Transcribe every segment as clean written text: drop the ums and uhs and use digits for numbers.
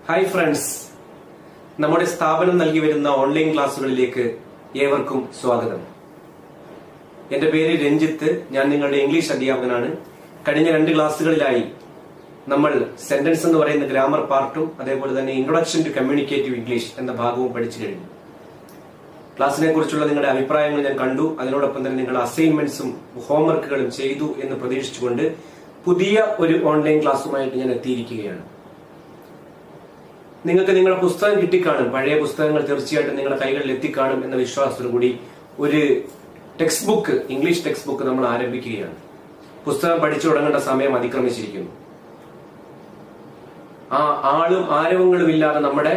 Hi friends, നമ്മുടെ സ്ഥാപനം നൽകി വരുന്ന ഓൺലൈൻ ക്ലാസ്സുകളിലേക്ക് ഏവർക്കും സ്വാഗതം. എന്റെ പേര് രഞ്ജിത്ത്. ഞാൻ നിങ്ങളുടെ ഇംഗ്ലീഷ് അധ്യാപകനാണ്. കഴിഞ്ഞ 2 ക്ലാസ്സുകളിലായി നമ്മൾ സെന്റൻസ് എന്ന് പറയുന്ന ഗ്രാമർ പാർട്ടും അതേപോലെ തന്നെ ഇൻട്രൊഡക്ഷൻ ടു കമ്മ്യൂണിക്കേറ്റീവ് ഇംഗ്ലീഷ് എന്ന ഭാഗവും പഠിച്ചു കഴിഞ്ഞു. ക്ലാസ്സിനെ കുറിച്ചുള്ള നിങ്ങളുടെ അഭിപ്രായങ്ങൾ ഞാൻ കണ്ടു. അതിനോടൊപ്പം തന്നെ നിങ്ങളുടെ അസൈൻമെന്റ്സും ഹോംവർക്കുകളും ചെയ്തു എന്ന് പ്രതീക്ഷിച്ചുകൊണ്ട് പുതിയ ഒരു ഓൺലൈൻ ക്ലാസ്സുമായിട്ട് ഞാൻ എത്തിയിരിക്കുകയാണ്. നിങ്ങൾക്ക് നിങ്ങളുടെ പുസ്തകം കിട്ടിക്കാണും. പഴയ പുസ്തകങ്ങൾ തീർച്ചയായിട്ടും നിങ്ങളുടെ കൈകളിൽ എത്തിക്കാണും എന്ന വിശ്വാസത്തോടു കൂടി ഒരു text book, English text book നമ്മൾ ആരംഭിക്കുകയാണ്. പുസ്തകം പഠിച്ചു തുടങ്ങേണ്ട സമയം അതിക്രമിച്ചിരിക്കുന്നു. ആ ആളും ആരവങ്ങളും ഇല്ലാതെ നമ്മുടെ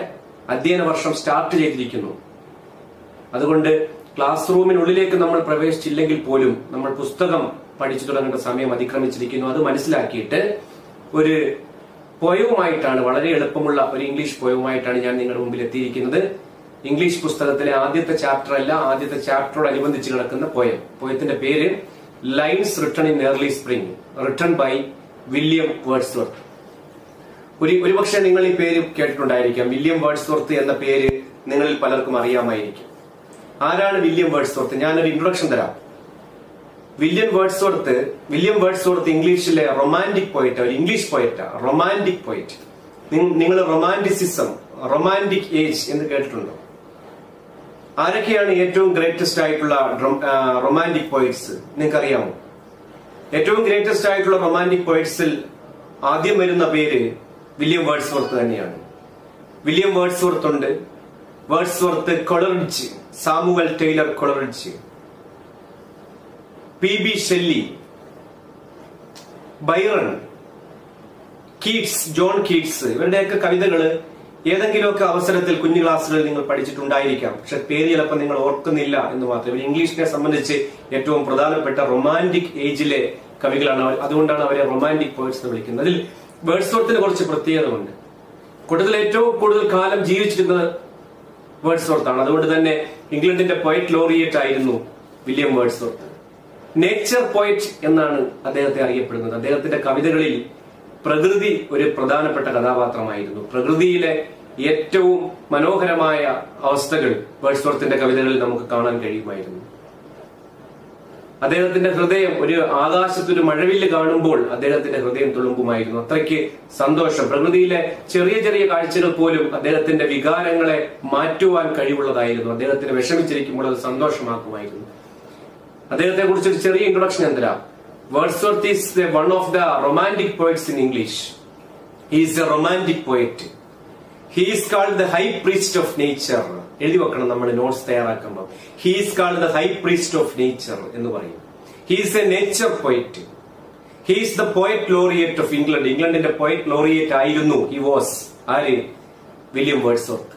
അധ്യയന വർഷം സ്റ്റാർട്ട് ചെയ്തിരിക്കുന്നു. അതുകൊണ്ട് ക്ലാസ് റൂമിനുള്ളിലേക്ക് നമ്മൾ പ്രവേശിച്ചില്ലെങ്കിൽ പോലും നമ്മൾ പുസ്തകം പഠിച്ചു തുടങ്ങേണ്ട സമയം അതിക്രമിച്ചിരിക്കുന്നു. അത് മനസ്സിലാക്കിയിട്ട് ഒരു പോയവുമായിട്ടാണ്, വളരെ എളുപ്പമുള്ള ഒരു ഇംഗ്ലീഷ് പോയവുമായിട്ടാണ് ഞാൻ നിങ്ങളുടെ മുമ്പിൽ എത്തിയിരിക്കുന്നത്. ഇംഗ്ലീഷ് പുസ്തകത്തിലെ ആദ്യത്തെ ചാപ്റ്റർ അല്ല, ആദ്യത്തെ ചാപ്റ്ററോടനുബന്ധിച്ച് കിടക്കുന്ന പോയത്തിന്റെ പേര് lines written in early spring, written by William Wordsworth. ഒരുപക്ഷെ നിങ്ങൾ ഈ പേര് കേട്ടിട്ടുണ്ടായിരിക്കാം. വില്യം വേർഡ്സ്വർത്ത് എന്ന പേര് നിങ്ങളിൽ പലർക്കും അറിയാമായിരിക്കും. ആരാണ് വില്യം വേർഡ്സ്വർത്ത്? ഞാനൊരു ഇൻട്രൊഡക്ഷൻ തരാം. വില്യം വേർഡ്സ്വർത്ത് ഇംഗ്ലീഷിലെ റൊമാന്റിക് പോയറ്റ്, ഒരു ഇംഗ്ലീഷ് പോയറ്റാ, റൊമാന്റിക് പോയറ്റ്. നിങ്ങൾ റൊമാന്റിസിസം, റൊമാന്റിക് ഏജ് എന്ന് കേട്ടിട്ടുണ്ടോ? ആരൊക്കെയാണ് ഏറ്റവും ഗ്രേറ്റസ്റ്റ് ആയിട്ടുള്ള റൊമാന്റിക് പോയറ്റ്സ് നിങ്ങൾക്കറിയാമോ? ഏറ്റവും ഗ്രേറ്റസ്റ്റ് ആയിട്ടുള്ള റൊമാന്റിക് പോയറ്റ്സിൽ ആദ്യം വരുന്ന പേര് വില്യം വേർഡ്സ്വർത്ത് തന്നെയാണ്. വില്യം വേർഡ്സ്വർത്ത് ഉണ്ട്, Wordsworth, Coleridge, Samuel Taylor Coleridge, PB Shelley, Byron, Keats, John Keats. ഇവരുടെയൊക്കെ കവിതകള് ഏതെങ്കിലുമൊക്കെ അവസരത്തിൽ കുഞ്ഞു ക്ലാസ്സുകളിൽ നിങ്ങൾ പഠിച്ചിട്ടുണ്ടായിരിക്കാം. പക്ഷെ പേര് ചിലപ്പോൾ നിങ്ങൾ ഓർക്കുന്നില്ല എന്ന് മാത്രം. ഇംഗ്ലീഷിനെ സംബന്ധിച്ച് ഏറ്റവും പ്രധാനപ്പെട്ട റൊമാന്റിക് ഏജിലെ കവികളാണ്. അതുകൊണ്ടാണ് അവരെ റൊമാന്റിക് പോയറ്റ്സ് എന്ന് വിളിക്കുന്നത്. അതിൽ വേർഡ്സ്വർത്തിന് കുറച്ച് പ്രത്യേകത ഉണ്ട്. കൂട്ടത്തിൽ ഏറ്റവും കൂടുതൽ കാലം ജീവിച്ചിരുന്നത് വേർഡ്സ്വർത്താണ്. അതുകൊണ്ട് തന്നെ ഇംഗ്ലണ്ടിന്റെ പോയറ്റ് ലോറിയേറ്റ് ആയിരുന്നു വില്യം വേർഡ്സ്വർത്ത്. നേച്ചർ പോയറ്റ് എന്നാണ് അദ്ദേഹത്തെ അറിയപ്പെടുന്നത്. അദ്ദേഹത്തിന്റെ കവിതകളിൽ പ്രകൃതി ഒരു പ്രധാനപ്പെട്ട കഥാപാത്രമായിരുന്നു. പ്രകൃതിയിലെ ഏറ്റവും മനോഹരമായ അവസ്ഥകൾ വേർഡ്സ്വർത്തിന്റെ കവിതകളിൽ നമുക്ക് കാണാൻ കഴിയുമായിരുന്നു. അദ്ദേഹത്തിന്റെ ഹൃദയം, ഒരു ആകാശത്തൊരു മഴവില്ല് കാണുമ്പോൾ അദ്ദേഹത്തിന്റെ ഹൃദയം തുളുമ്പുമായിരുന്നു. അത്രയ്ക്ക് സന്തോഷം. പ്രകൃതിയിലെ ചെറിയ ചെറിയ കാഴ്ചകൾ പോലും അദ്ദേഹത്തിന്റെ വികാരങ്ങളെ മാറ്റുവാൻ കഴിവുള്ളതായിരുന്നു. അദ്ദേഹത്തിന് വിഷമിച്ചിരിക്കുമ്പോൾ അത് സന്തോഷമാക്കുമായിരുന്നു. അദ്ദേഹത്തെ കുറിച്ച് ഒരു ചെറിയ ഇൻട്രൊഡക്ഷൻ ഞാൻ തരാം. Wordsworth is one of the romantic poets in English. He is A romantic poet. He is called the high priest of nature. എഴുതി വെക്കണം നമ്മൾ നോട്ട്സ് തയ്യാറാക്കുമ്പോൾ. He is called the high priest of nature എന്ന് പറയും. He is A nature poet. He is the poet laureate of England. ഇംഗ്ലണ്ടിന്റെ poet laureate ആയിരുന്നു. He was ആര്? William Wordsworth.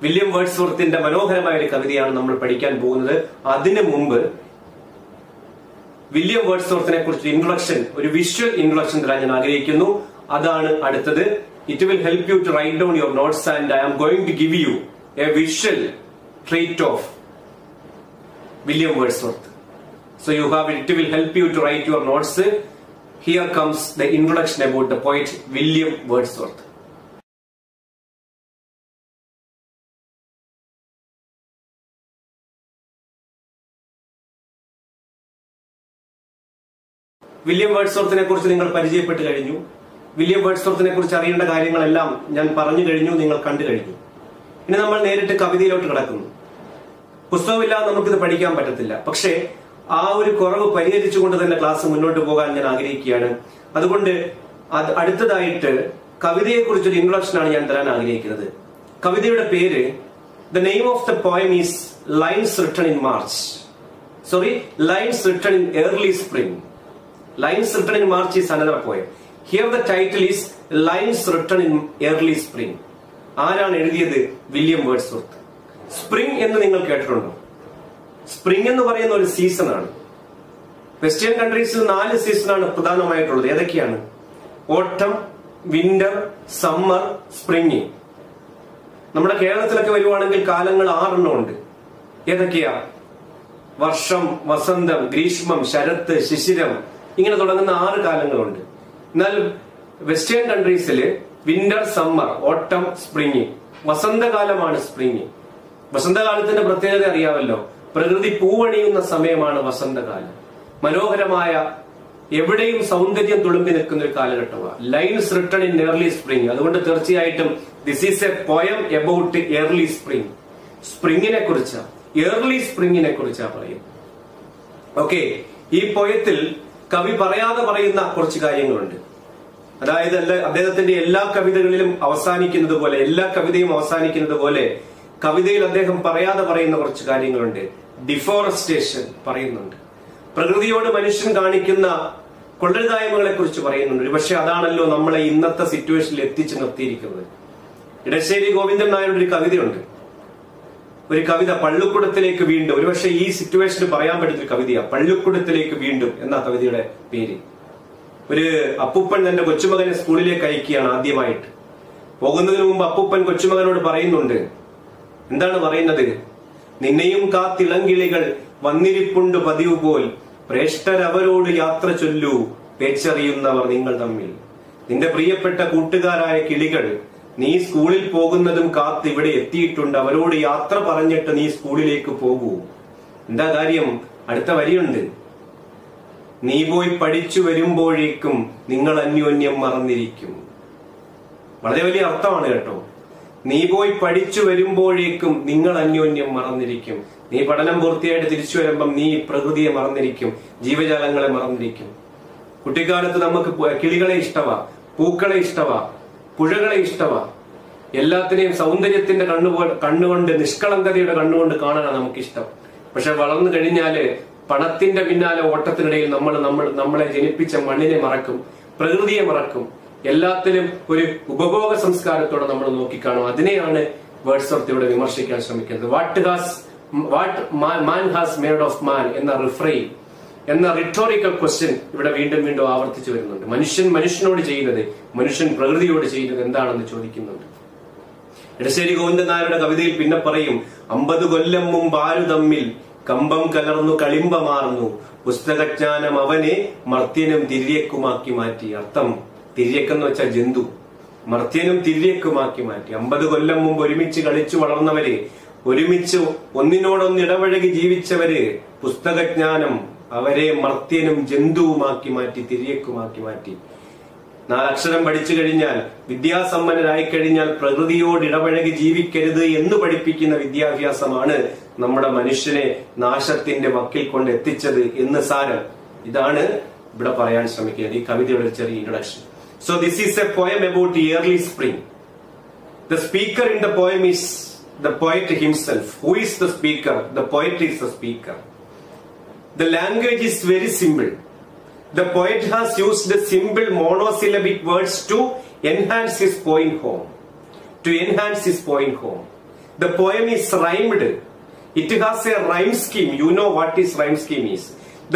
William വേർഡ്സ്വർത്തിന്റെ മനോഹരമായ ഒരു കവിതയാണ് നമ്മൾ പഠിക്കാൻ പോകുന്നത്. അതിനു മുമ്പ് വില്യം വേർഡ്സ്വർത്തിനെ കുറിച്ച് ഇൻട്രൊഡക്ഷൻ, ഒരു വിഷ്വൽ ഇൻട്രൊഡക്ഷൻ തരാൻ ഞാൻ ആഗ്രഹിക്കുന്നു. അതാണ് അടുത്തത്. It will help you to write down your notes and I am going to give you a visual treat of William Wordsworth. So it will help you to write your notes. Here comes the introduction about the poet William Wordsworth. William വേർഡ്സ്വർത്തിനെ കുറിച്ച് നിങ്ങൾ പരിചയപ്പെട്ട് കഴിഞ്ഞു. William വേർഡ്സ്വർത്തിനെ കുറിച്ച് അറിയേണ്ട കാര്യങ്ങളെല്ലാം ഞാൻ പറഞ്ഞു കഴിഞ്ഞു, നിങ്ങൾ കണ്ടു കഴിഞ്ഞു. ഇനി നമ്മൾ നേരിട്ട് കവിതയിലോട്ട് കിടക്കുന്നു. പുസ്തകമില്ലാതെ നമുക്കിത് പഠിക്കാൻ പറ്റത്തില്ല. പക്ഷേ ആ ഒരു കുറവ് പരിഹരിച്ചുകൊണ്ട് തന്നെ ക്ലാസ് മുന്നോട്ട് പോകാൻ ഞാൻ ആഗ്രഹിക്കുകയാണ്. അതുകൊണ്ട് അടുത്തതായിട്ട് കവിതയെ കുറിച്ചൊരു ഇൻട്രൊഡക്ഷനാണ് ഞാൻ തരാൻ ആഗ്രഹിക്കുന്നത്. കവിതയുടെ പേര്, the name of the poem is lines written in March. Lines written in early spring. Lines written in March is another poem. Here the title is Lines written in early spring. ആരാണ് എഴുതിയത്? William Wordsworth. Spring എന്ന് നിങ്ങൾ കേട്ടിട്ടുണ്ടോ? Spring എന്ന് പറയുന്ന ഒരു season ആണ്. Western കൺട്രീസിൽ 4 സീസണാണ് പ്രധാനമായിട്ടുള്ളത്. ഏതൊക്കെയാണ്? ഓട്ടം, വിന്റർ, സമ്മർ, സ്പ്രിംഗ്. നമ്മുടെ കേരളത്തിലൊക്കെ വരുവാണെങ്കിൽ കാലങ്ങൾ 6 ഉണ്ട്. ഏതൊക്കെയാ? വർഷം, വസന്തം, ഗ്രീഷ്മം, ശരത്ത്, ശിശിരം, ഇങ്ങനെ തുടങ്ങുന്ന 6 കാലങ്ങളുണ്ട്. എന്നാൽ വെസ്റ്റേൺ കൺട്രീസിൽ വിന്റർ, സമ്മർ, ഓട്ടം, സ്പ്രിങ്. വസന്തകാലമാണ് സ്പ്രിങ്. വസന്തകാലത്തിന്റെ പ്രത്യേകത അറിയാമല്ലോ. പ്രകൃതി പൂവണിയുന്ന സമയമാണ് വസന്തകാലം. മനോഹരമായ, എവിടെയും സൗന്ദര്യം തുളുമ്പി നിൽക്കുന്ന ഒരു കാലഘട്ടമാണ്. Lines written in early spring. അതുകൊണ്ട് തീർച്ചയായിട്ടും this is a poem about early spring. സ്പ്രിങ്ങിനെ കുറിച്ചാ, ഏർലി സ്പ്രിങ്ങിനെ കുറിച്ചാ പറയും. ഓക്കെ, ഈ പോയത്തിൽ കവി പറയാതെ പറയുന്ന കുറച്ച് കാര്യങ്ങളുണ്ട്. അതായത് അദ്ദേഹത്തിന്റെ എല്ലാ കവിതകളിലും അവസാനിക്കുന്നത് പോലെ, എല്ലാ കവിതയും അവസാനിക്കുന്നത് പോലെ കവിതയിൽ അദ്ദേഹം പറയാതെ പറയുന്ന കുറച്ച് കാര്യങ്ങളുണ്ട്. ഡിഫോറസ്റ്റേഷൻ പറയുന്നുണ്ട്. പ്രകൃതിയോട് മനുഷ്യൻ കാണിക്കുന്ന കൊള്ളരുതായ്മകളെ കുറിച്ച് പറയുന്നുണ്ട്. പക്ഷെ അതാണല്ലോ നമ്മളെ ഇന്നത്തെ സിറ്റുവേഷനിൽ എത്തിച്ചു നിർത്തിയിരിക്കുന്നത്. ഇടശ്ശേരി ഗോവിന്ദൻ നായരുടെ ഒരു കവിതയുണ്ട്. ഒരു കവിത, പള്ളിക്കൂടത്തിലേക്ക് വീണ്ടും. ഒരുപക്ഷെ ഈ സിറ്റുവേഷന് പറയാൻ പറ്റുന്ന ഒരു കവിതയാണ് പള്ളിക്കൂടത്തിലേക്ക് വീണ്ടും എന്ന കവിതയുടെ പേര്. ഒരു അപ്പൂപ്പൻ തന്റെ കൊച്ചുമകനെ സ്കൂളിലേക്ക് അയക്കുകയാണ്. ആദ്യമായിട്ട് പോകുന്നതിന് മുമ്പ് അപ്പൂപ്പൻ കൊച്ചുമകനോട് പറയുന്നുണ്ട്. എന്താണ് പറയുന്നത്? നിന്നെയും കാത്തിളങ്കിളികൾ വന്നിരിപ്പുണ്ട് പതിവ് പോൽ, പ്രേഷ്ഠരവരോട് യാത്ര ചൊല്ലൂ, പേച്ചറിയുന്നവർ നിങ്ങൾ തമ്മിൽ. നിന്റെ പ്രിയപ്പെട്ട കൂട്ടുകാരായ കിളികൾ നീ സ്കൂളിൽ പോകുന്നതും കാത്ത് ഇവിടെ എത്തിയിട്ടുണ്ട്. അവരോട് യാത്ര പറഞ്ഞിട്ട് നീ സ്കൂളിലേക്ക് പോകൂ. എന്താ കാര്യം? അടുത്ത വരിയുണ്ട്. നീ പോയി പഠിച്ചു വരുമ്പോഴേക്കും നിങ്ങൾ അന്യോന്യം മറന്നിരിക്കും. വളരെ വലിയ അർത്ഥമാണ് കേട്ടോ. നീ പോയി പഠിച്ചു വരുമ്പോഴേക്കും നിങ്ങൾ അന്യോന്യം മറന്നിരിക്കും. നീ പഠനം പൂർത്തിയായിട്ട് തിരിച്ചു വരുമ്പം നീ പ്രകൃതിയെ മറന്നിരിക്കും, ജീവജാലങ്ങളെ മറന്നിരിക്കും. കുട്ടിക്കാലത്ത് നമുക്ക് കിളികളെ ഇഷ്ടവാ, പൂക്കളെ ഇഷ്ടവാ, പുഴകളെ ഇഷ്ടവാ. എല്ലാത്തിനെയും സൗന്ദര്യത്തിന്റെ കണ്ണുകൊണ്ട്, നിഷ്കളങ്കതയുടെ കണ്ണുകൊണ്ട് കാണാനാണ് നമുക്കിഷ്ടം. പക്ഷെ വളർന്നു കഴിഞ്ഞാല് പണത്തിന്റെ പിന്നാലെ ഓട്ടത്തിനിടയിൽ നമ്മളെ ജനിപ്പിച്ച മണ്ണിനെ മറക്കും, പ്രകൃതിയെ മറക്കും. എല്ലാത്തിലും ഒരു ഉപഭോഗ സംസ്കാരത്തോടെ നമ്മൾ നോക്കിക്കാണും. അതിനെയാണ് വേർഡ്സ്വർത്ത് ഇവിടെ വിമർശിക്കാൻ ശ്രമിക്കുന്നത്. What man has made of മാൻ എന്ന റിഫ്രെയിൻ, എന്ന റിട്ടോറിക്കൽ ക്വസ്റ്റ്യൻ ഇവിടെ വീണ്ടും വീണ്ടും ആവർത്തിച്ചു വരുന്നുണ്ട്. മനുഷ്യനോട് ചെയ്യുന്നത്, മനുഷ്യൻ പ്രകൃതിയോട് ചെയ്യുന്നത് എന്താണെന്ന് ചോദിക്കുന്നുണ്ട്. ഇടശ്ശേരി ഗോവിന്ദൻ നായരുടെ കവിതയിൽ പിന്നെ പറയും, 50 കൊല്ലം മുമ്പ് ആരു തമ്മിൽ കമ്പം കലർന്നു കളിമ്പമാർന്നു, പുസ്തകജ്ഞാനം അവനെ മർത്യനും തിര്യക്കുമാക്കി മാറ്റി. അർത്ഥം, തിര്യക്കെന്ന് വെച്ചാൽ ജന്തു, മർത്യനും തിര്യക്കുമാക്കി മാറ്റി. 50 കൊല്ലം മുമ്പ് ഒരുമിച്ച് കളിച്ചു വളർന്നവര്, ഒരുമിച്ച് ഒന്നിനോടൊന്ന് ഇടപഴകി ജീവിച്ചവര്, പുസ്തകജ്ഞാനം അവരെ മർത്യനും ജന്തുവുമാക്കി മാറ്റി, തിര്യക്കുമാക്കി മാറ്റി. 4 അക്ഷരം പഠിച്ചു കഴിഞ്ഞാൽ, വിദ്യാസമ്പന്നരായി കഴിഞ്ഞാൽ പ്രകൃതിയോട് ഇടപഴകി ജീവിക്കരുത് എന്ന് പഠിപ്പിക്കുന്ന വിദ്യാഭ്യാസമാണ് നമ്മുടെ മനുഷ്യനെ നാശത്തിന്റെ വക്കിൽ കൊണ്ട് എത്തിച്ചത് എന്ന് സാരം. ഇതാണ് ഇവിടെ പറയാൻ ശ്രമിക്കുന്നത് ഈ കവിതയുടെ ചെറിയ introduction. So this is a poem about yearly spring. The speaker in the poem is the poet himself. Who is the speaker? The poet is the speaker. The language is very simple. The poet has used the simple monosyllabic words to enhance his point home. The poem is rhymed. It has a rhyme scheme. You know what is rhyme scheme is.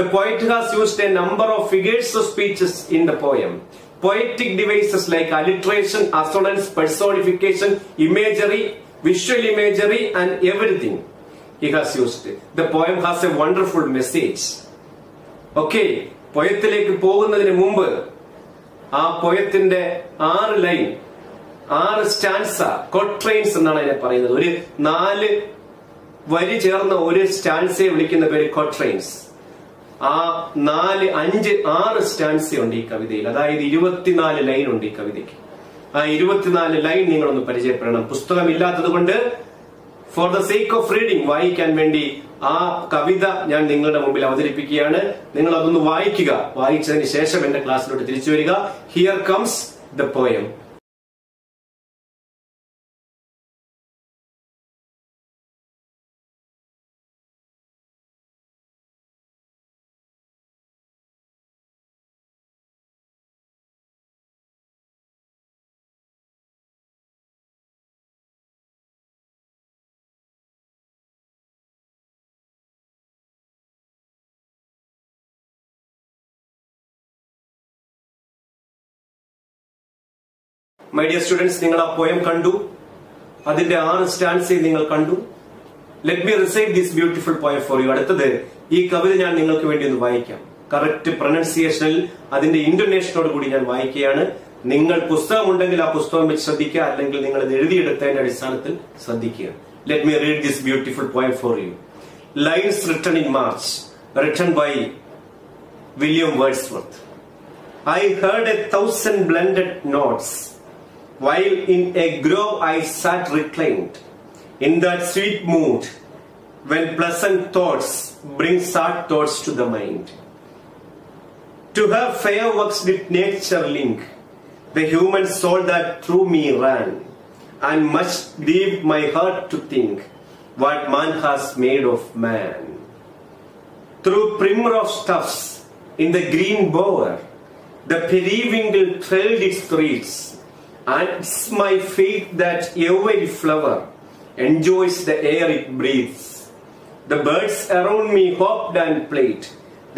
The poet has used a number of figures of speeches in the poem. Poetic devices like alliteration, assonance, personification, imagery, visual imagery and everything he has used. The poem has a wonderful message. Okay, പോയത്തിലേക്ക് പോകുന്നതിന് മുമ്പ് ആ പോയത്തിന്റെ 6 line, 6 stanza, ക്വട്രെയിൻസ് എന്നാണ് അതിനെ പറയുന്നത്. ഒരു 4 വരി ചേർന്ന ഒരു സ്റ്റാൻസയെ വിളിക്കുന്ന പേര് ക്വട്രെയിൻസ്. ആ 6 സ്റ്റാൻസയുണ്ട് ഈ കവിതയിൽ. അതായത് 24 ലൈൻ ഉണ്ട് ഈ കവിതയ്ക്ക്. ആ 24 ലൈൻ നിങ്ങളൊന്ന് പരിചയപ്പെടണം. പുസ്തകം ഇല്ലാത്തത് കൊണ്ട് four the sake of reading, വായിക്കാൻ വേണ്ടി ആ കവിത ഞാൻ നിങ്ങളുടെ മുമ്പിൽ അവതരിപ്പിക്കുകയാണ്. നിങ്ങൾ അതൊന്ന് വായിക്കുക. വായിച്ചതിന് ശേഷം എന്റെ ക്ലാസ്സിലോട്ട് തിരിച്ചു വരിക. Here comes the poem. My dear students, നിങ്ങൾ ആ പോയം കണ്ടു. അതിന്റെ 6 സ്റ്റാൻസയെ നിങ്ങൾ കണ്ടു. Let me recite this beautiful poem for U. അടുത്തത് ഈ കവിത ഞാൻ നിങ്ങൾക്ക് വേണ്ടി ഒന്ന് വായിക്കാം. കറക്റ്റ് പ്രൊനൗൺസിയേഷനിൽ അതിന്റെ ഇന്റോനേഷനോട് കൂടി ഞാൻ വായിക്കുകയാണ്. നിങ്ങൾ പുസ്തകമുണ്ടെങ്കിൽ ആ പുസ്തകം വെച്ച് ശ്രദ്ധിക്കുക, അല്ലെങ്കിൽ നിങ്ങൾ ഇത് എഴുതിയെടുത്തതിന്റെ അടിസ്ഥാനത്തിൽ ശ്രദ്ധിക്കുക. Let me read this beautiful poem for you. Lines written in March, written by William Wordsworth. I heard 1,000 blended notes while in a grove I sat reclined, in that sweet mood when pleasant thoughts bring sad thoughts to the mind. To her fair works did nature link the human soul that through me ran, and much grieved my heart to think what man has made of man. Through primrose stuffs in the green bower the periwinkle trailed its threads, and it's my faith that every flower enjoys the air it breathes. The birds around me hopped and played,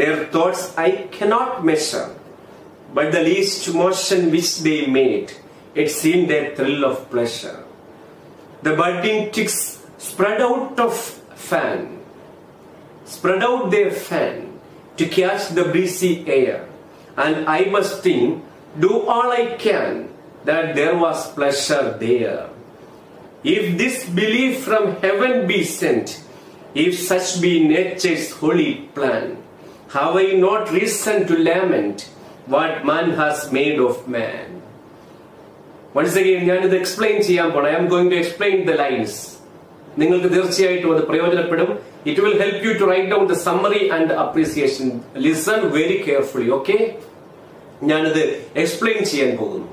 their thoughts I cannot measure, but the least motion which they made, it seemed a thrill of pleasure. The budding twigs spread out their fan to catch the breezy air, and I must think, do all I can, that there was pleasure there. If this belief from heaven be sent, if such be nature's holy plan, have I not reason to lament what man has made of man? Once again, ഞാനിത് explain ചെയ്യാൻ പോണം. I am going to explain the lines. നിങ്ങൾക്ക് തീർച്ചയായിട്ടും അത് പ്രയോജനപ്പെടും. It will help you to write down the summary and appreciation. Listen very carefully, okay? ഞാനിത് explain ചെയ്യാൻ പോകുന്നു.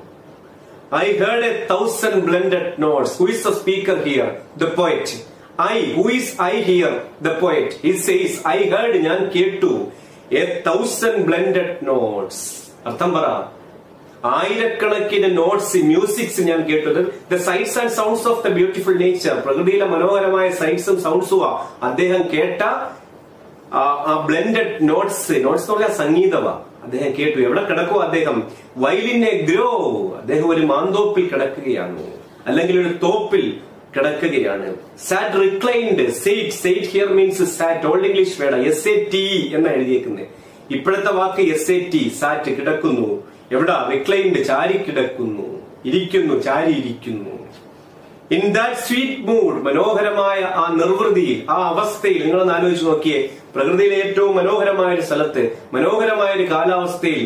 I heard 1,000 blended notes. Who is the speaker here? The poet. Who is I here? The poet. He says, I heard, ഞാൻ കേട്ടു, 1,000 blended notes. അർത്ഥം പറ. ആയിരക്കണക്കിന് notes, musics ഞാൻ കേട്ടത്. The sites and sounds of the beautiful nature. പ്രകൃതിയിലെ മനോഹരമായ സൈറ്റ്സും സൗണ്ട്സും അദ്ദേഹം കേട്ട ആ ബ്ലെൻഡഡ് നോട്ട്സ് എന്ന് പറഞ്ഞാൽ സംഗീതമാ അദ്ദേഹം കേട്ടു. എവിടെ കിടക്കോ അദ്ദേഹം? While in a grove. അദ്ദേഹം ഒരു മാന്തോപ്പിൽ കിടക്കുകയാണ്, അല്ലെങ്കിൽ ഒരു തോപ്പിൽ കിടക്കുകയാണ്. Sat reclined. Sate here means sat. Old English word SAT എന്ന് എഴുതിയേക്കുന്നത്. ഇപ്പോഴത്തെ വാക്ക് SAT. സാറ്റ് കിടക്കുന്നു. എവിടെ? റിക്ലൈൻഡ്. ചാരി കിടക്കുന്നു, ഇരിക്കുന്നു, ചാരി ഇരിക്കുന്നു. In that sweet mood. മനോഹരമായ ആ നിർവൃതിയിൽ, ആ അവസ്ഥയിൽ. നിങ്ങളൊന്ന് ആലോചിച്ച് നോക്കിയേ. പ്രകൃതിയിലെ ഏറ്റവും മനോഹരമായ ഒരു സ്ഥലത്ത്, മനോഹരമായ ഒരു കാലാവസ്ഥയിൽ,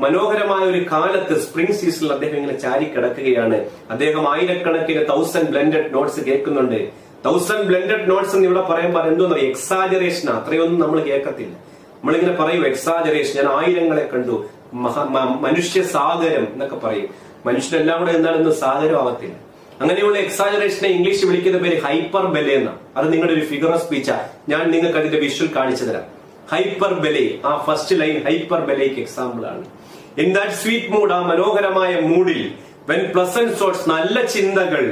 മനോഹരമായ ഒരു കാലത്ത്, സ്പ്രിംഗ് സീസണിൽ അദ്ദേഹം ഇങ്ങനെ ചാരി കിടക്കുകയാണ്. അദ്ദേഹം ആയിരക്കണക്കിന് 1,000 ബ്ലെൻഡഡ് നോട്ട്സ് കേൾക്കുന്നുണ്ട്. 1,000 ബ്ലെൻഡഡ് നോട്ട്സ് എന്ന് ഇവിടെ പറയുമ്പോൾ എന്തോന്ന് പറയും? എക്സാജറേഷൻ. അത്രയൊന്നും നമ്മൾ കേൾക്കത്തില്ല. നമ്മളിങ്ങനെ പറയും എക്സാജറേഷൻ. ഞാൻ ആയിരങ്ങളെ കണ്ടു, മനുഷ്യ സാഗരം എന്നൊക്കെ പറയും. മനുഷ്യരെല്ലാം കൂടെ എന്താണെന്ന് സാഗരം ആവത്തില്ല. അങ്ങനെയുള്ള എക്സാജറേഷനെ ഇംഗ്ലീഷ് വിളിക്കുന്ന പേര് ഹൈപ്പർ ബെലെ എന്നാണ്. അത് നിങ്ങളുടെ ഒരു ഫിഗർ ഓഫ് സ്പീച്ചാ. ഞാൻ നിങ്ങൾക്ക് അതിന്റെ വിഷ്വൽ കാണിച്ചു തരാം. ഹൈപ്പർ ബെലെ, ആ ഫസ്റ്റ് ലൈൻ ഹൈപ്പർ ബെലേക്ക് എക്സാമ്പിൾ ആണ്. ഇൻ ദാറ്റ് സ്വീറ്റ് മൂഡ്, ആ മനോഹരമായ മൂഡിൽ, വെൻ പ്ലസന്റ് തോട്ട്സ്, നല്ല ചിന്തകൾ,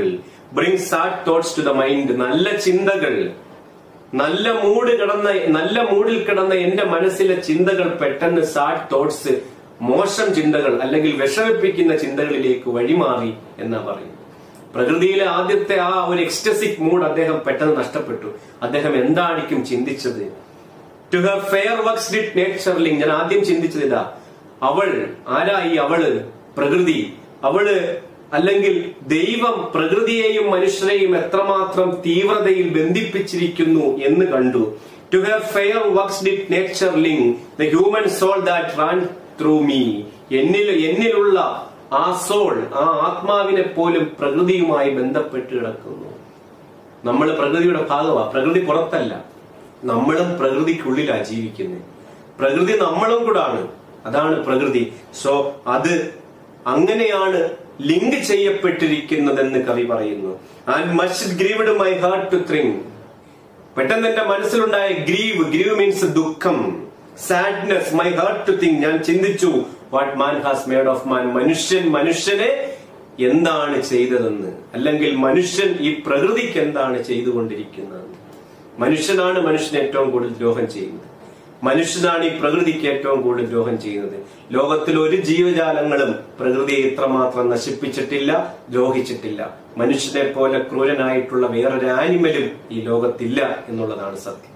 bring sad thoughts to the mind. നല്ല ചിന്തകൾ, നല്ല മൂഡിൽ കിടന്ന എന്റെ മനസ്സിലെ ചിന്തകൾ പെട്ടെന്ന് സാഡ് തോട്ട്സ്, മോശം ചിന്തകൾ അല്ലെങ്കിൽ വിഷമിപ്പിക്കുന്ന ചിന്തകളിലേക്ക് വഴിമാറി എന്നാ പറയും. പ്രകൃതിയിലെ ആദ്യത്തെ ആ ഒരു എക്സ്റ്റസിക് മൂഡ് അദ്ദേഹം പെട്ടെന്ന് നഷ്ടപ്പെട്ടു. അദ്ദേഹം എന്തായിരിക്കും ചിന്തിച്ചത്? To her fair works did nature link. ഞാൻ ആദ്യം ചിന്തിച്ചത് ഇതാ, അവൾ ആരായി? അവള് പ്രകൃതി. അവള് അല്ലെങ്കിൽ ദൈവം പ്രകൃതിയെയും മനുഷ്യരെയും എത്രമാത്രം തീവ്രതയിൽ ബന്ധിപ്പിച്ചിരിക്കുന്നു എന്ന് കണ്ടു. To her fair works did nature link the human soul that ran through me. എന്നിലുള്ള ആ സോൾ, ആ ആത്മാവിനെ പോലും പ്രകൃതിയുമായി ബന്ധപ്പെട്ട് കിടക്കുന്നു. നമ്മൾ പ്രകൃതിയുടെ ഭാഗമാണ്. പ്രകൃതി പുറത്തല്ല, നമ്മളും പ്രകൃതിക്കുള്ളിലാണ് ജീവിക്കുന്നത്. പ്രകൃതി നമ്മളും കൂടാണ്. അതാണ് പ്രകൃതി. സോ അത് അങ്ങനെയാണ് ലിങ്ക് ചെയ്യപ്പെട്ടിരിക്കുന്നതെന്ന് കവി പറയുന്നു. And much grieved my heart to think. പെട്ടെന്ന് എന്റെ മനസ്സിലുണ്ടായ ഗ്രീവ് മീൻസ് ദുഃഖം, sadness. My heart to think, ഞാൻ ചിന്തിച്ചു, what man has made of man. മനുഷ്യനെ എന്താണ് ചെയ്തതെന്ന്, അല്ലെങ്കിൽ മനുഷ്യൻ ഈ പ്രകൃതിക്ക് എന്താണ് ചെയ്തുകൊണ്ടിരിക്കുന്നത്. മനുഷ്യനാണ് മനുഷ്യന് ഏറ്റവും കൂടുതൽ ദ്രോഹം ചെയ്യുന്നത്. മനുഷ്യനാണ് ഈ പ്രകൃതിക്ക് ഏറ്റവും കൂടുതൽ ദ്രോഹം ചെയ്യുന്നത്. ലോകത്തിൽ ഒരു ജീവജാലങ്ങളും പ്രകൃതിയെ ഇത്രമാത്രം നശിപ്പിച്ചിട്ടില്ല, ദ്രോഹിച്ചിട്ടില്ല. മനുഷ്യനെ പോലെ ക്രൂരനായിട്ടുള്ള വേറൊരു ആനിമലും ഈ ലോകത്തില്ല എന്നുള്ളതാണ് സത്യം.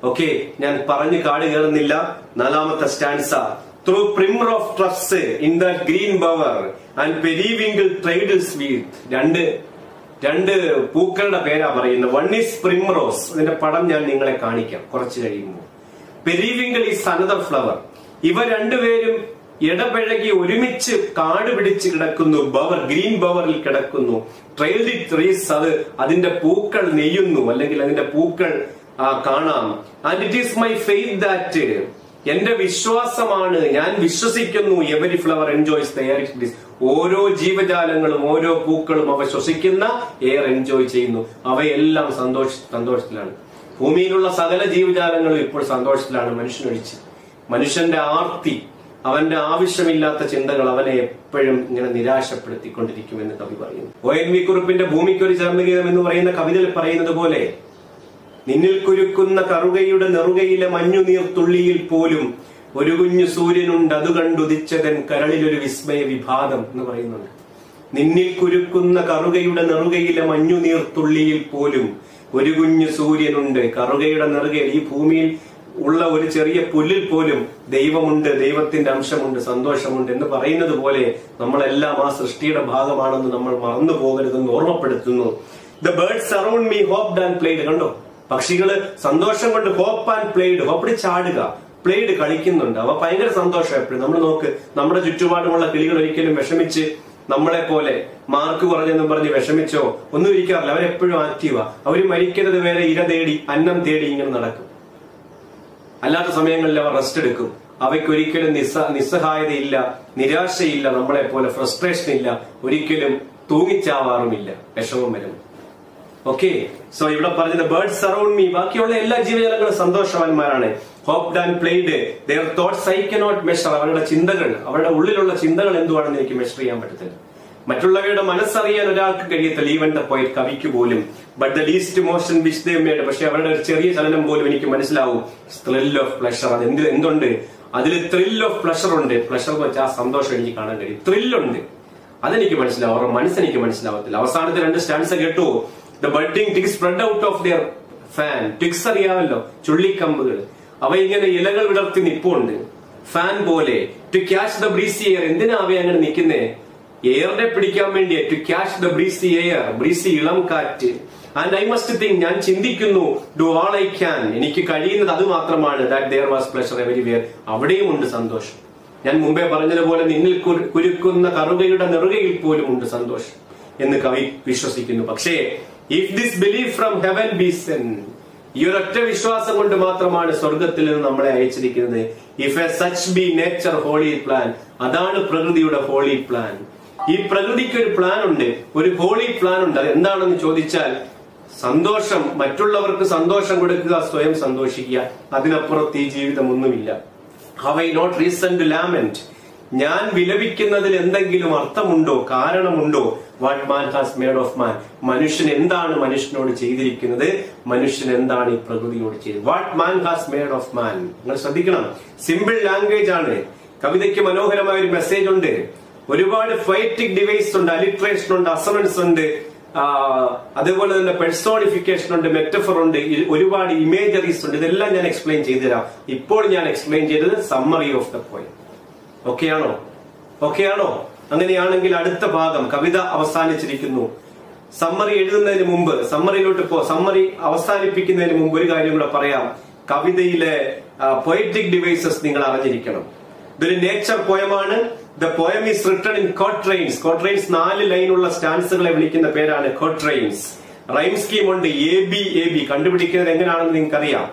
ഓക്കെ, ഞാൻ പറഞ്ഞു കാട് കയറുന്നില്ല. നാലാമത്തെ stanza. Through primrose tufts in the green bower and periwinkle trailed its വീത്ത്. രണ്ട് പൂക്കളുടെ പേരാ പറയുന്നത്. വൺ ഈസ് പ്രിംറോസ്, അതിന്റെ പടം ഞാൻ നിങ്ങളെ കാണിക്കാം കുറച്ച് കഴിയുമ്പോൾ. Periwinkle is another flower. ഇവ രണ്ടുപേരും ഇടപഴകി ഒരുമിച്ച് കാട് പിടിച്ച് കിടക്കുന്നു. ബവർ, ഗ്രീൻ ബവറിൽ കിടക്കുന്നു. ട്രെയിൽഡ് ട്രീസ്, അത് അതിന്റെ പൂക്കൾ നെയ്യുന്നു, അല്ലെങ്കിൽ അതിന്റെ പൂക്കൾ കാണാം. And it is my faith that, എന്റെ വിശ്വാസമാണ്, ഞാൻ വിശ്വസിക്കുന്നു. Every flower enjoys the air it is, ഓരോ ജീവജാലങ്ങളും ഓരോ പൂക്കളും അവ ശ്വസിക്കുന്ന എയർ എൻജോയ് ചെയ്യുന്നു. അവയെല്ലാം സന്തോഷത്തിലാണ്. ഭൂമിയിലുള്ള സകല ജീവജാലങ്ങളും ഇപ്പോൾ സന്തോഷത്തിലാണ്, മനുഷ്യനൊഴിച്ച്. മനുഷ്യന്റെ ആർത്തി, അവന്റെ ആവശ്യമില്ലാത്ത ചിന്തകൾ അവനെ എപ്പോഴും ഇങ്ങനെ നിരാശപ്പെടുത്തിക്കൊണ്ടിരിക്കുമെന്ന് കവി പറയുന്നു. ONV കുറുപ്പിന്റെ ഭൂമിക്കൊരു ചർമ്മഗീതം എന്ന് പറയുന്ന കവിതയിൽ പറയുന്നത് പോലെ, നിന്നിൽ കുരുക്കുന്ന കറുകയുടെ നെറുകയിലെ മഞ്ഞുനീർത്തുള്ളിയിൽ പോലും ഒരു കുഞ്ഞു സൂര്യനുണ്ട്, അത് കണ്ടുദിച്ചതൻ കരളിലൊരു വിസ്മയ വിഭാതം എന്ന് പറയുന്നുണ്ട്. നിന്നിൽ കുരുക്കുന്ന കറുകയുടെ നെറുകയിലെ മഞ്ഞുനീർത്തുള്ളിയിൽ പോലും ഒരു കുഞ്ഞു സൂര്യനുണ്ട്. കറുകയുടെ നെറുകയിൽ, ഈ ഭൂമിയിൽ ഉള്ള ഒരു ചെറിയ പുല്ലിൽ പോലും ദൈവമുണ്ട്, ദൈവത്തിന്റെ അംശമുണ്ട്, സന്തോഷമുണ്ട് എന്ന് പറയുന്നത് പോലെ നമ്മളെല്ലാം ആ സൃഷ്ടിയുടെ ഭാഗമാണെന്ന് നമ്മൾ മറന്നു പോകരുതെന്ന് ഓർമ്മപ്പെടുത്തുന്നു. The birds around me hopped and played. കണ്ടോ, പക്ഷികള് സന്തോഷം കൊണ്ട് ഹോപ്പ് ആൻഡ് പ്ലേഡ്, ഹോപ്പിടി ചാടുക, പ്ലേഡ് കളിക്കുന്നുണ്ട്. അവ ഭയങ്കര സന്തോഷം എപ്പോഴും. നമ്മൾ നോക്ക്, നമ്മുടെ ചുറ്റുപാടുമുള്ള കിളികൾ ഒരിക്കലും വിഷമിച്ച് നമ്മളെ പോലെ മാർക്ക് കുറഞ്ഞെന്നും പറഞ്ഞ് വിഷമിച്ചോ ഒന്നും ഇരിക്കാറില്ല. അവരെപ്പോഴും ആക്റ്റീവാ. അവർ മരിക്കുന്നത് വരെ ഇര തേടി അന്നം തേടി ഇങ്ങനെ നടക്കും. അല്ലാത്ത സമയങ്ങളിൽ അവർ റെസ്റ്റ് എടുക്കും. അവയ്ക്കൊരിക്കലും നിസ്സഹായതയില്ല, നിരാശയില്ല, നമ്മളെ പോലെ ഫ്രസ്ട്രേഷൻ ഇല്ല, ഒരിക്കലും തൂങ്ങിച്ചാവാറുമില്ല, വിഷമം വരും. ഓക്കെ, സോ ഇവിടെ പറഞ്ഞത് ബേർഡ്സ് അറൌണ്ട് മീ, ബാക്കിയുള്ള എല്ലാ ജീവജാലങ്ങളും സന്തോഷവാന്മാരാണ്. Hopped and played their thoughts I cannot measure. അവരുടെ ചിന്തകൾ, അവരുടെ ഉള്ളിലുള്ള ചിന്തകൾ എന്തുവാണെന്ന് എനിക്ക് മെഷർ ചെയ്യാൻ പറ്റത്തില്ല. മറ്റുള്ളവരുടെ മനസ്സറിയാൻ ഒരാൾക്ക് കഴിയത്തില്ല, ഈവൻ ദ പോയറ്റ്, കവിക്ക് പോലും. But the least motion which they made, പക്ഷെ അവരുടെ ഒരു ചെറിയ ചലനം പോലും എനിക്ക് മനസ്സിലാവും. ത്രിൽ ഓഫ് പ്ലഷർ, അത് എന്തുണ്ട് അതിൽ? ത്രിൽ ഓഫ് പ്ലഷർ ഉണ്ട്. പ്ലഷർ എന്ന് വെച്ചാൽ ആ സന്തോഷം എനിക്ക് കാണാൻ കഴിയും. ത്രില്ലുണ്ട്, അതെനിക്ക് മനസ്സിലാവും. അവരുടെ മനസ്സെനിക്ക് മനസ്സിലാവത്തില്ല. അവസാനത്തെ 2 സ്റ്റാൻസ കേട്ടു. The budding twigs spread out of their fan. Twigs അറിയാമല്ലോ, ചുള്ളിക്കമ്പുകൾ. അവ ഇങ്ങനെ ഇലകൾ വിടർത്തി നിപ്പുണ്ട് ഫാൻ പോലെ. To catch the breezy air. എന്തിനാ അവയെ അങ്ങനെ നിൽക്കുന്നേ? എയറിനെ പിടിക്കാൻ വേണ്ടിയാ. To catch the breezy air, breezy ഇളം കാറ്റ്. ആൻഡ് ഐ മസ്റ്റ് തിങ്ക്, ഞാൻ ചിന്തിക്കുന്നു. ഡു ഓൾ ഐ ക്യാൻ, എനിക്ക് കഴിയുന്നത് അത് മാത്രമാണ്. That there was pleasure everywhere, അവിടെയും ഉണ്ട് സന്തോഷം. ഞാൻ മുമ്പേ പറഞ്ഞതുപോലെ നിന്നിൽ കുരുക്കുന്ന കറുകയുടെ നെറുകയിൽ പോലും ഉണ്ട് സന്തോഷം എന്ന് കവി വിശ്വസിക്കുന്നു. പക്ഷേ if this belief from heaven be sent, ഈ ഒരൊറ്റ വിശ്വാസം കൊണ്ട് മാത്രമാണ് സ്വർഗത്തിൽ നിന്ന് നമ്മളെ അയച്ചിരിക്കുന്നത്. If a such be nature holy plan, അതാണ് പ്രകൃതിയുടെ ഹോളി പ്ലാൻ. ഈ പ്രകൃതിക്ക് ഒരു പ്ലാൻ ഉണ്ട്, ഒരു ഹോളി പ്ലാൻ ഉണ്ട്. അത് എന്താണെന്ന് ചോദിച്ചാൽ, സന്തോഷം, മറ്റുള്ളവർക്ക് സന്തോഷം കൊടുക്കുക, സ്വയം സന്തോഷിക്കുക. അതിനപ്പുറത്ത് ഈ ജീവിതം ഒന്നുമില്ല. Have I not reason to lament, ഞാൻ വിലപിക്കുന്നതിൽ എന്തെങ്കിലും അർത്ഥമുണ്ടോ, കാരണമുണ്ടോ? What man has made of man, മനുഷ്യൻ എന്താണ് മനുഷ്യനോട് ചെയ്തിരിക്കുന്നത്, മനുഷ്യൻ എന്താണ് ഈ പ്രകൃതിയോട് ചെയ്തത്. What man has made of man. നിങ്ങൾ ശ്രദ്ധിക്കണം, സിമ്പിൾ ലാംഗ്വേജ് ആണ്. കവിതയ്ക്ക് മനോഹരമായ ഒരു മെസ്സേജ് ഉണ്ട്. ഒരുപാട് ഫൈറ്റിക് ഡിവൈസ് ഉണ്ട്, അലിട്രേഷൻ ഉണ്ട്, അസണൻസ് ഉണ്ട്, അതേപോലെ തന്നെ പെർസോണിഫിക്കേഷൻ ഉണ്ട്, മെറ്റഫർ ഉണ്ട്, ഒരുപാട് ഇമേജറീസ് ഉണ്ട്. ഇതെല്ലാം ഞാൻ എക്സ്പ്ലെയിൻ ചെയ്തു തരാം. ഇപ്പോൾ ഞാൻ എക്സ്പ്ലെയിൻ ചെയ്തത് summary of the point. Okay ആണോ? അങ്ങനെയാണെങ്കിൽ അടുത്ത ഭാഗം, കവിത അവസാനിച്ചിരിക്കുന്നു. സമ്മറി എഴുതുന്നതിന് മുമ്പ്, സമ്മറി അവസാനിപ്പിക്കുന്നതിന് മുമ്പ് ഒരു കാര്യം കൂടെ പറയാം. കവിതയിലെ പൊയറ്റിക് ഡിവൈസസ് നിങ്ങൾ അറിഞ്ഞിരിക്കണം. ഇതൊരു നേച്ചർ പോയമാണ്. The poem is written in quatrains. Quatrains 4 ലൈനുള്ള സ്റ്റാൻസുകളെ വിളിക്കുന്ന പേരാണ് ക്വാട്രെയിൻസ്. റൈം സ്കീം ഉണ്ട്. AB കണ്ടുപിടിക്കുന്നത് എങ്ങനെയാണെന്ന് നിങ്ങൾക്കറിയാം.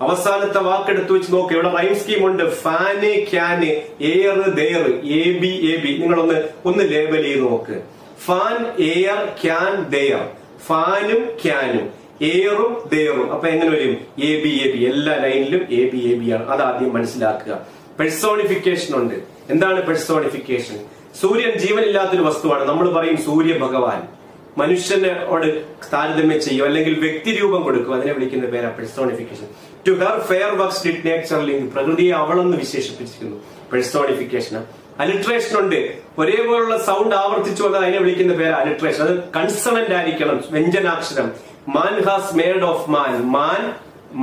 അവസാനത്തെ വാക്കെടുത്ത് വെച്ച് നോക്ക്, ഇവിടെ റൈം സ്കീം ഉണ്ട്. Fan, can, air, there, AB. നിങ്ങളൊന്ന് ലേബൽ ചെയ്ത് നോക്ക്. Fan, air, can, there. ഫാനും ക്യാനും എയറും ദെയറും. അപ്പൊ എങ്ങനെ വരും? AB. എല്ലാ ലൈനിലും AB ആണ്. അതാദ്യം മനസ്സിലാക്കുക. പെർസോണിഫിക്കേഷൻ ഉണ്ട്. എന്താണ് പെർസോണിഫിക്കേഷൻ? സൂര്യൻ ജീവനില്ലാത്തൊരു വസ്തുവാണ്. നമ്മൾ പറയും സൂര്യ ഭഗവാൻ. മനുഷ്യനോട് താരതമ്യം ചെയ്യും, അല്ലെങ്കിൽ വ്യക്തി രൂപം കൊടുക്കും. അതിനെ വിളിക്കുന്ന പേരാ personification. To her fair works did nature link. പ്രകൃതിയെ അവളെന്ന് വിശേഷിപ്പിച്ചിരിക്കുന്നു. പെർസോണിഫിക്കേഷൻ. അലിട്രേഷൻ ഉണ്ട്. ഒരേപോലുള്ള സൗണ്ട് ആവർത്തിച്ചു വന്നാൽ അതിനെ വിളിക്കുന്ന പേര് അലിട്രേഷൻ. അത് കൺസണന്റ് ആയിരിക്കണം, വ്യഞ്ജനാക്ഷരം. Man has made of man. Man,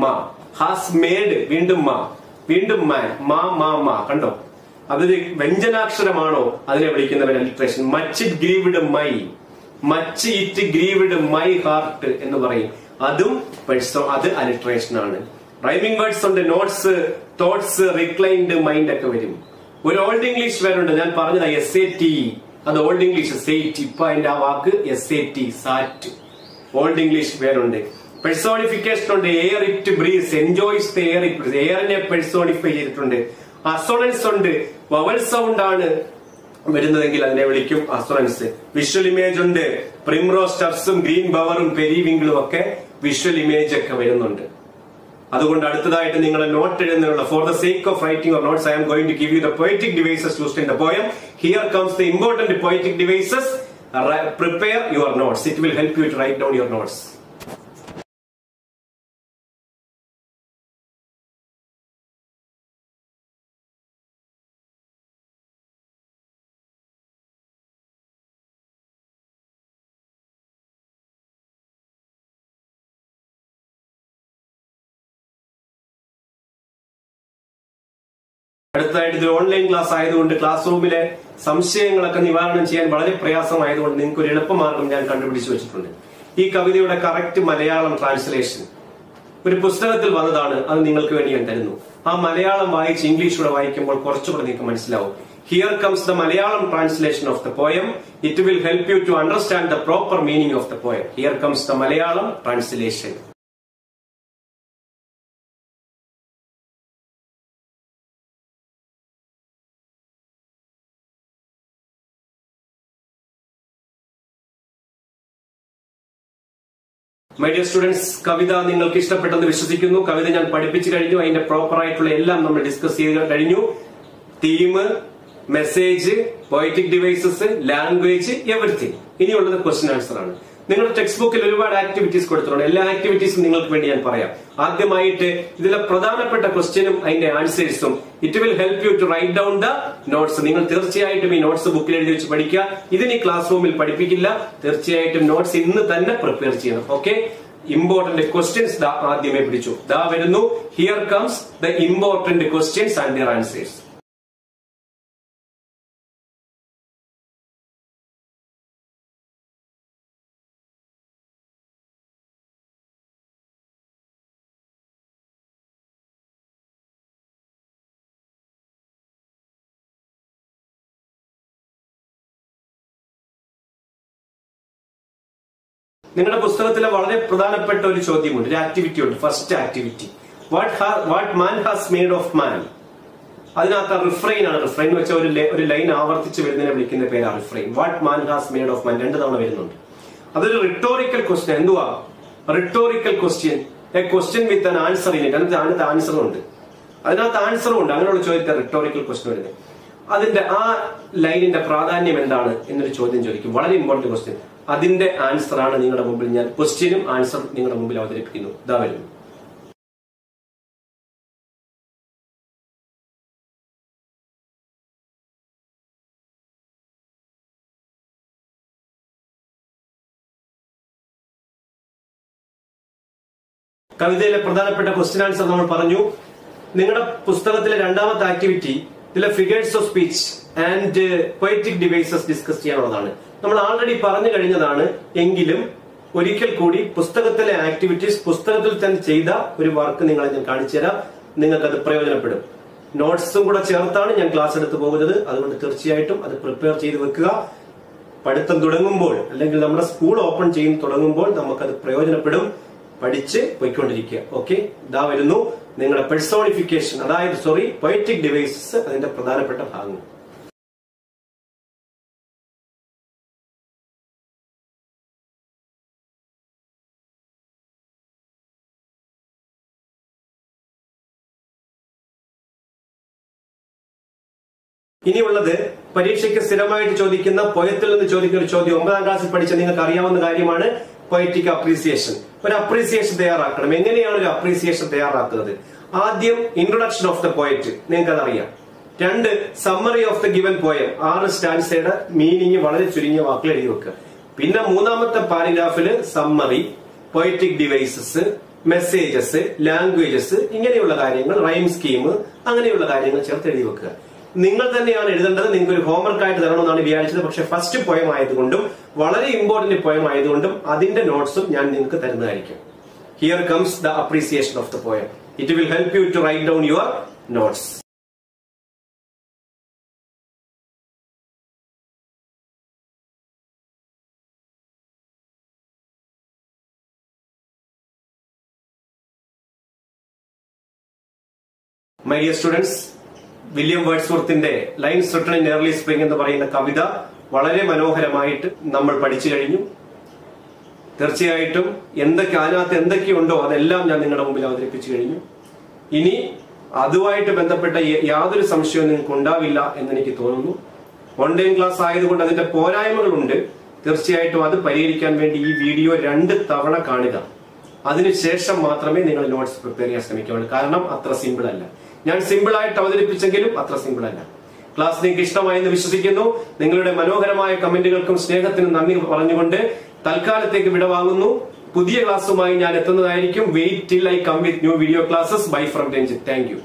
മാ. ഹാസ് മേഡ്, വീണ്ടും മാ, വീണ്ടും മാൻ. മാ. കണ്ടോ? അതൊരു വ്യഞ്ജനാക്ഷരമാണോ അതിനെ വിളിക്കുന്നവൻ alliteration. Much it grieved my, much it grieved my heart എന്ന് പറയും. അതും അത് അലിട്രേഷൻ ആണ്. റൈമിംഗ് വേർഡ്സ് ഉണ്ട്. നോട്ട്സ്, തോട്ട്സ്, റിക്ലൈൻഡ് മൈൻഡ് ഒക്കെ വരും. ഒരു ഓൾഡ് ഇംഗ്ലീഷ് വേറുണ്ട്, ഞാൻ പറഞ്ഞതാ SAT. അത് ഓൾഡ് ഇംഗ്ലീഷ് സേറ്റ്. ഇപ്പൊ അതിന്റെ ആ വാക്ക് SAT, സാറ്റ്. ഓൾഡ് ഇംഗ്ലീഷ് പേരുണ്ട്. പെഴ്സോണിഫിക്കേഷൻ ഉണ്ട്. Air it breathes, enjoys the air it breathes. എയറിനെ പെഴ്സോണിഫൈ ചെയ്തിട്ടുണ്ട്. അസോണൻസ് ഉണ്ട്. വവൽ സൗണ്ട് ആണ് വരുന്നതെങ്കിൽ അതിനെ വിളിക്കും അസോണൻസ്. വിഷ്വൽ ഇമേജ് ഉണ്ട്. പ്രിംറോസ് സ്റ്റർസും ഗ്രീൻ ബവറും പെരിവിങ്കിളും ഒക്കെ വിഷ്വൽ ഇമേജ് ഒക്കെ വരുന്നുണ്ട്. അതുകൊണ്ട് അടുത്തതായിട്ട് നിങ്ങളെ നോട്ട് എഴുതുന്നതിനുള്ള for the sake of writing or notes I am going to give you the poetic devices used in the poem. Here comes the important poetic devices. Prepare your notes. It will help you to write down your notes. അടുത്തതായിട്ട് ഇത് online class ആയതുകൊണ്ട് class റൂമിലെ സംശയങ്ങളൊക്കെ നിവാരണം ചെയ്യാൻ വളരെ പ്രയാസമായതുകൊണ്ട് നിങ്ങൾക്ക് ഒരു എളുപ്പമാർഗം ഞാൻ കണ്ടുപിടിച്ചു വെച്ചിട്ടുണ്ട്. ഈ കവിതയുടെ കറക്റ്റ് മലയാളം ട്രാൻസ്ലേഷൻ ഒരു പുസ്തകത്തിൽ വന്നതാണ്. അത് നിങ്ങൾക്ക് വേണ്ടി ഞാൻ തരുന്നു. ആ മലയാളം വായിച്ച് ഇംഗ്ലീഷൂടെ വായിക്കുമ്പോൾ കുറച്ചുകൂടെ നിങ്ങൾക്ക് മനസ്സിലാവും. Here comes the Malayalam translation of the poem. It will help you to understand the proper meaning of the poem. Here comes the Malayalam translation. My dear students, കവിത നിങ്ങൾക്ക് ഇഷ്ടപ്പെട്ടെന്ന് വിശ്വസിക്കുന്നു. കവിത ഞാൻ പഠിപ്പിച്ചു കഴിഞ്ഞു. അതിന്റെ പ്രോപ്പർ ആയിട്ടുള്ള എല്ലാം നമ്മൾ ഡിസ്കസ് ചെയ്ത് കഴിഞ്ഞു. Theme, message, poetic devices, language, everything. ഇനിയുള്ളത് ക്വസ്റ്റ്യൻ ആൻസർ ആണ്. നിങ്ങളുടെ ടെക്സ്റ്റ് ബുക്കിൽ ഒരുപാട് ആക്ടിവിറ്റീസ് കൊടുത്തിട്ടുണ്ട്. എല്ലാ ആക്ടിവിറ്റീസും നിങ്ങൾക്ക് വേണ്ടി ഞാൻ പറയാം. ആദ്യമായിട്ട് ഇതിലെ പ്രധാനപ്പെട്ട ക്വസ്റ്റ്യനും അതിന്റെ ആൻസേഴ്സും. It will help you to write down the notes. നിങ്ങൾ തീർച്ചയായിട്ടും ഈ നോട്ട്സ് ബുക്കിൽ എഴുതി വെച്ച് പഠിക്കുക. ഇതിന് ക്ലാസ് റൂമിൽ പഠിപ്പിക്കില്ല. തീർച്ചയായിട്ടും നോട്ട്സ് ഇന്ന് തന്നെ പ്രിപ്പയർ ചെയ്യണം. ഓക്കെ, ഇമ്പോർട്ടന്റ് ക്വസ്റ്റ്യൻസ് ആദ്യമേ പിടിച്ചു. ദാ വരുന്നു. Here comes the important questions and their answers. നിങ്ങളുടെ പുസ്തകത്തിലെ വളരെ പ്രധാനപ്പെട്ട ഒരു ചോദ്യമുണ്ട്, ഒരു ആക്ടിവിറ്റി ഉണ്ട്. First activity, what man has made of man. അതിനകത്ത് റിഫ്രെയിൻ ആണ്. റിഫ്രെയിൻ എന്ന് വെച്ചാൽ ഒരു ലൈൻ ആവർത്തിച്ച് വരുന്നതിനെ വിളിക്കുന്ന പേരാണ് refrain. What man has made of മാൻ 2 തവണ വരുന്നുണ്ട്. അതൊരു റിട്ടോറിക്കൽ ക്വസ്റ്റ്യൻ. എന്തുവാ rhetorical question? A question with an answer in it. അതിനകത്ത് ആൻസറും ഉണ്ട്. അങ്ങനെയുള്ള ചോദ്യത്തെ റിട്ടോറിക്കൽ ക്വസ്റ്റ്യൻ വരുന്നത്. അതിന്റെ ആ ലൈനിന്റെ പ്രാധാന്യം എന്താണ് എന്നൊരു ചോദ്യം ചോദിക്കും. വളരെ ഇമ്പോർട്ടന്റ് ക്വസ്റ്റ്യൻ. അതിന്റെ ആൻസർ ആണ് നിങ്ങളുടെ മുമ്പിൽ ഞാൻ ക്വസ്റ്റ്യനും ആൻസറും നിങ്ങളുടെ മുമ്പിൽ അവതരിപ്പിക്കുന്നു. ഇതാ വരുന്നു. കവിതയിലെ പ്രധാനപ്പെട്ട ക്വസ്റ്റ്യൻ ആൻസർ നമ്മൾ പറഞ്ഞു. നിങ്ങളുടെ പുസ്തകത്തിലെ രണ്ടാമത്തെ ആക്ടിവിറ്റി ഇതിലെ figures of speech and poetic devices discuss ചെയ്യാനുള്ളതാണ്. നമ്മൾ ആൾറെഡി പറഞ്ഞു കഴിഞ്ഞതാണ്. എങ്കിലും ഒരിക്കൽ കൂടി പുസ്തകത്തിലെ ആക്ടിവിറ്റീസ്, പുസ്തകത്തിൽ തന്നെ ചെയ്ത ഒരു വർക്ക് നിങ്ങളെ ഞാൻ കാണിച്ചു തരാം. നിങ്ങൾക്ക് അത് പ്രയോജനപ്പെടും. നോട്ട്സും കൂടെ ചേർത്താണ് ഞാൻ ക്ലാസ് എടുത്ത് പോകുന്നത്. അതുകൊണ്ട് തീർച്ചയായിട്ടും അത് പ്രിപ്പയർ ചെയ്ത് വെക്കുക. പഠിത്തം തുടങ്ങുമ്പോൾ അല്ലെങ്കിൽ നമ്മുടെ സ്കൂൾ ഓപ്പൺ ചെയ്ത് തുടങ്ങുമ്പോൾ നമുക്കത് പ്രയോജനപ്പെടും. പഠിച്ച് പോയിക്കൊണ്ടിരിക്കുക. ഓക്കെ, ഇതാ വരുന്നു നിങ്ങളുടെ പെഴ്സോണിഫിക്കേഷൻ, അതായത് പോയറ്റിക് ഡിവൈസസ്, അതിന്റെ പ്രധാനപ്പെട്ട ഭാഗങ്ങൾ. ഇനിയുള്ളത് പരീക്ഷയ്ക്ക് സ്ഥിരമായിട്ട് ചോദിക്കുന്ന പോയത്തിൽ നിന്ന് ചോദിക്കുന്ന ഒരു ചോദ്യം. 9ാം ക്ലാസ്സിൽ പഠിച്ച നിങ്ങൾക്ക് അറിയാവുന്ന കാര്യമാണ് പോയറ്റിക് അപ്രീസിയേഷൻ. ഒരു അപ്രീസിയേഷൻ തയ്യാറാക്കണം. എങ്ങനെയാണ് ഒരു അപ്രീസിയേഷൻ തയ്യാറാക്കുന്നത്? ആദ്യം ഇൻട്രൊഡക്ഷൻ ഓഫ് ദ പോയറ്റ്, നിങ്ങൾക്ക് അതറിയാം. 2 summary of the given poem. 6 സ്റ്റാൻസയുടെ മീനിങ് വളരെ ചുരുങ്ങിയ വാക്കുകൾ എഴുതി വെക്കുക. പിന്നെ 3ാമത്തെ പാരഗ്രാഫില് summary, poetic devices, messages, languages, ഇങ്ങനെയുള്ള കാര്യങ്ങൾ, റൈം സ്കീം, അങ്ങനെയുള്ള കാര്യങ്ങൾ ചേർത്ത് എഴുതി വെക്കുക. നിങ്ങൾ തന്നെയാണ് എഴുതേണ്ടത്. നിങ്ങൾക്ക് ഒരു ഹോംവർക്ക് ആയിട്ട് തരണമെന്നാണ് വിചാരിച്ചത്. പക്ഷെ ഫസ്റ്റ് പോയം ആയതുകൊണ്ടും വളരെ ഇമ്പോർട്ടന്റ് പോയം ആയതുകൊണ്ടും അതിന്റെ നോട്ട്സും ഞാൻ നിങ്ങൾക്ക് തരുന്നതായിരിക്കും. Here comes the appreciation of the poem. It will help you to write down your notes. My dear students, William വേർഡ്സ്വർത്തിന്റെ lines written in early spring എന്ന് പറയുന്ന കവിത വളരെ മനോഹരമായിട്ട് നമ്മൾ പഠിച്ചു കഴിഞ്ഞു. തീർച്ചയായിട്ടും അതിനകത്ത് എന്തൊക്കെയുണ്ടോ അതെല്ലാം ഞാൻ നിങ്ങളുടെ മുമ്പിൽ അവതരിപ്പിച്ചു കഴിഞ്ഞു. ഇനി അതുമായിട്ട് ബന്ധപ്പെട്ട യാതൊരു സംശയവും നിങ്ങൾക്ക് ഉണ്ടാവില്ല എന്നെനിക്ക് തോന്നുന്നു. ഓൺലൈൻ ക്ലാസ് ആയതുകൊണ്ട് അതിന്റെ പോരായ്മകളുണ്ട്. തീർച്ചയായിട്ടും അത് പരിഹരിക്കാൻ വേണ്ടി ഈ വീഡിയോ 2 തവണ കാണുക. അതിനുശേഷം മാത്രമേ നിങ്ങൾ നോട്ട്സ് പ്രിപ്പയർ ചെയ്യാൻ ശ്രമിക്കാവുള്ളൂ. കാരണം അത്ര സിമ്പിൾ അല്ല. ഞാൻ സിമ്പിൾ ആയിട്ട് അവതരിപ്പിച്ചെങ്കിലും അത്ര സിമ്പിൾ അല്ല. ക്ലാസ് നിങ്ങൾക്ക് ഇഷ്ടമായെന്ന് വിശ്വസിക്കുന്നു. നിങ്ങളുടെ മനോഹരമായ കമന്റുകൾക്കും സ്നേഹത്തിനും നന്ദി പറഞ്ഞുകൊണ്ട് തൽക്കാലത്തേക്ക് വിടവാങ്ങുന്നു. പുതിയ ക്ലാസ്സുമായി ഞാൻ എത്തുന്നതായിരിക്കും. Wait till I come with new video classes. Bye from Ranjith. Thank U.